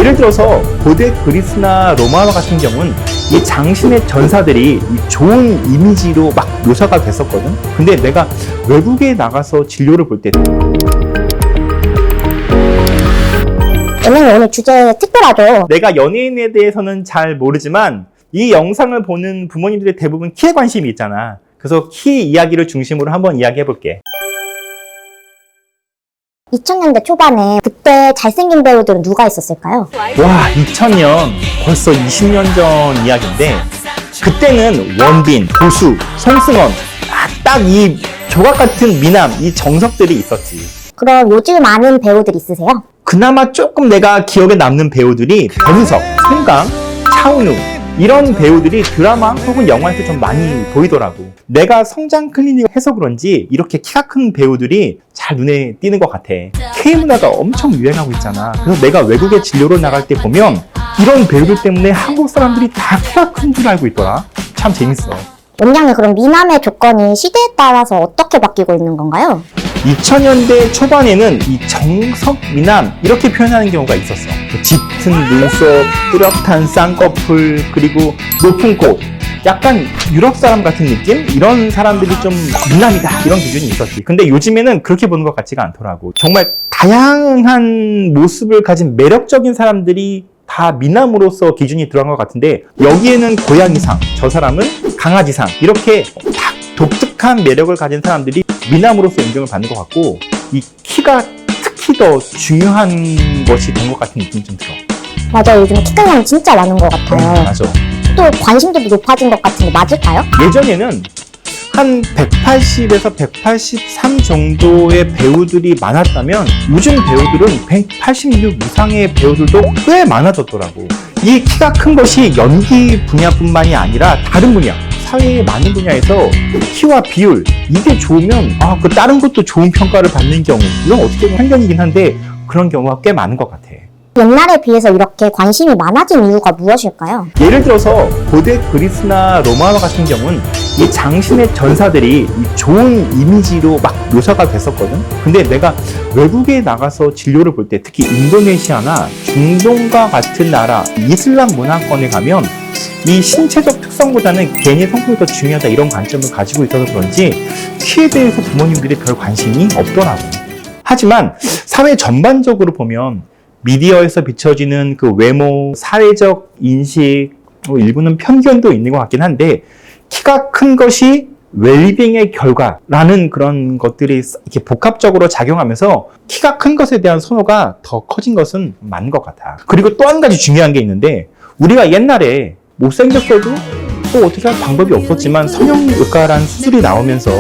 예를 들어서 고대 그리스나 로마와 같은 경우는 이 장신의 전사들이 이 좋은 이미지로 막 묘사가 됐었거든. 근데 내가 외국에 나가서 진료를 볼 때 오늘 주제 특별하죠? 내가 연예인에 대해서는 잘 모르지만 이 영상을 보는 부모님들의 대부분 키에 관심이 있잖아. 그래서 키 이야기를 중심으로 한번 이야기해 볼게. 2000년대 초반에 그때 잘생긴 배우들은 누가 있었을까요? 와, 2000년 벌써 20년 전 이야기인데 그때는 원빈, 고수, 송승헌 딱 이 조각 같은 미남, 이 정석들이 있었지. 그럼 요즘 아는 배우들 있으세요? 그나마 조금 내가 기억에 남는 배우들이 변우석, 송강, 차은우 이런 배우들이 드라마 혹은 영화에서 좀 많이 보이더라고. 내가 성장 클리닉을 해서 그런지 이렇게 키가 큰 배우들이 잘 눈에 띄는 것 같아. K문화가 엄청 유행하고 있잖아. 그래서 내가 외국에 진료를 나갈 때 보면 이런 배우들 때문에 한국 사람들이 다 키가 큰 줄 알고 있더라. 참 재밌어. 원장님, 그럼 미남의 조건이 시대에 따라서 어떻게 바뀌고 있는 건가요? 2000년대 초반에는 이 정석 미남 이렇게 표현하는 경우가 있었어. 짙은 눈썹, 뚜렷한 쌍꺼풀, 그리고 높은 코. 약간 유럽 사람 같은 느낌? 이런 사람들이 좀 미남이다 이런 기준이 있었지. 근데 요즘에는 그렇게 보는 것 같지가 않더라고. 정말 다양한 모습을 가진 매력적인 사람들이 다 미남으로서 기준이 들어간 것 같은데 여기에는 고양이상, 저 사람은 강아지상 이렇게 딱 독특한 매력을 가진 사람들이 미남으로서 인정을 받는 것 같고 이 키가 특히 더 중요한 것이 된 것 같은 느낌이 좀 들어. 맞아요. 요즘 키 큰 사람 진짜 많은 것 같아요. 맞아. 또 관심도도 높아진 것 같은데 맞을까요? 예전에는 한 180에서 183 정도의 배우들이 많았다면 요즘 배우들은 186 이상의 배우들도 꽤 많아졌더라고. 이 키가 큰 것이 연기 분야뿐만이 아니라 다른 분야, 사회의 많은 분야에서 키와 비율 이게 좋으면 그 다른 것도 좋은 평가를 받는 경우, 이건 어떻게 보면 편견이긴 한데 그런 경우가 꽤 많은 것 같아. 옛날에 비해서 이렇게 관심이 많아진 이유가 무엇일까요? 예를 들어서 고대 그리스나 로마와 같은 경우는 이 장신의 전사들이 이 좋은 이미지로 막 묘사가 됐었거든. 근데 내가 외국에 나가서 진료를 볼 때 특히 인도네시아나 중동과 같은 나라 이슬람 문화권에 가면 이 신체적 특성보다는 개인의 성격이 더 중요하다 이런 관점을 가지고 있어서 그런지 키에 대해서 부모님들이 별 관심이 없더라고. 하지만 사회 전반적으로 보면 미디어에서 비춰지는 그 외모, 사회적 인식, 일부는 편견도 있는 것 같긴 한데 키가 큰 것이 웰빙의 결과라는 그런 것들이 이렇게 복합적으로 작용하면서 키가 큰 것에 대한 선호가 더 커진 것은 맞는 것 같아. 그리고 또 한 가지 중요한 게 있는데 우리가 옛날에 못생겼어도 또 어떻게 할 방법이 없었지만 성형외과라는 수술이 나오면서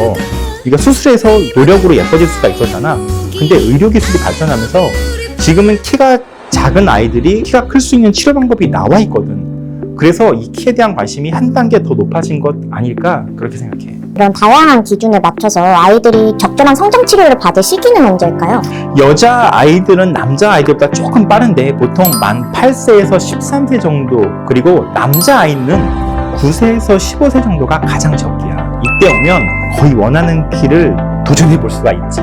우리가 수술해서 노력으로 예뻐질 수가 있었잖아. 근데 의료기술이 발전하면서 지금은 키가 작은 아이들이 키가 클 수 있는 치료 방법이 나와 있거든. 그래서 이 키에 대한 관심이 한 단계 더 높아진 것 아닐까 그렇게 생각해. 이런 다양한 기준에 맞춰서 아이들이 적절한 성장 치료를 받을 시기는 언제일까요? 여자 아이들은 남자 아이들보다 조금 빠른데 보통 만 8세에서 13세 정도, 그리고 남자 아이는 9세에서 15세 정도가 가장 적기야. 이때 오면 거의 원하는 키를 도전해 볼 수가 있지.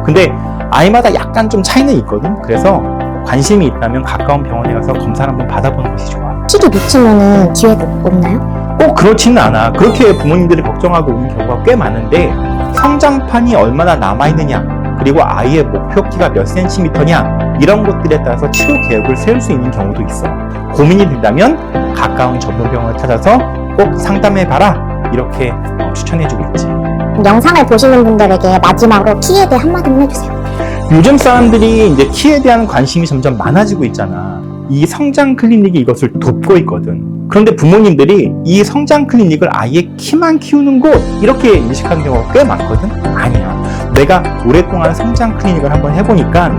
근데 아이마다 약간 좀 차이는 있거든. 그래서 관심이 있다면 가까운 병원에 가서 검사를 한번 받아보는 것이 좋아. 키도 놓치면은 기회가 없나요? 꼭 그렇지는 않아. 그렇게 부모님들이 걱정하고 오는 경우가 꽤 많은데 성장판이 얼마나 남아있느냐, 그리고 아이의 목표 키가 몇 센티미터냐 이런 것들에 따라서 치료 계획을 세울 수 있는 경우도 있어. 고민이 된다면 가까운 전문병원을 찾아서 꼭 상담해봐라 이렇게 추천해주고 있지. 영상을 보시는 분들에게 마지막으로 키에 대해 한마디만 해주세요. 요즘 사람들이 이제 키에 대한 관심이 점점 많아지고 있잖아. 이 성장 클리닉이 이것을 돕고 있거든. 그런데 부모님들이 이 성장 클리닉을 아이의 키만 키우는 곳 이렇게 인식하는 경우가 꽤 많거든. 아니야. 내가 오랫동안 성장 클리닉을 한번 해보니까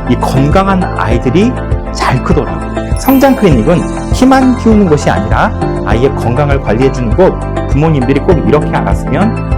이 건강한 아이들이 잘 크더라고. 성장 클리닉은 키만 키우는 것이 아니라 아이의 건강을 관리해주는 곳, 부모님들이 꼭 이렇게 알았으면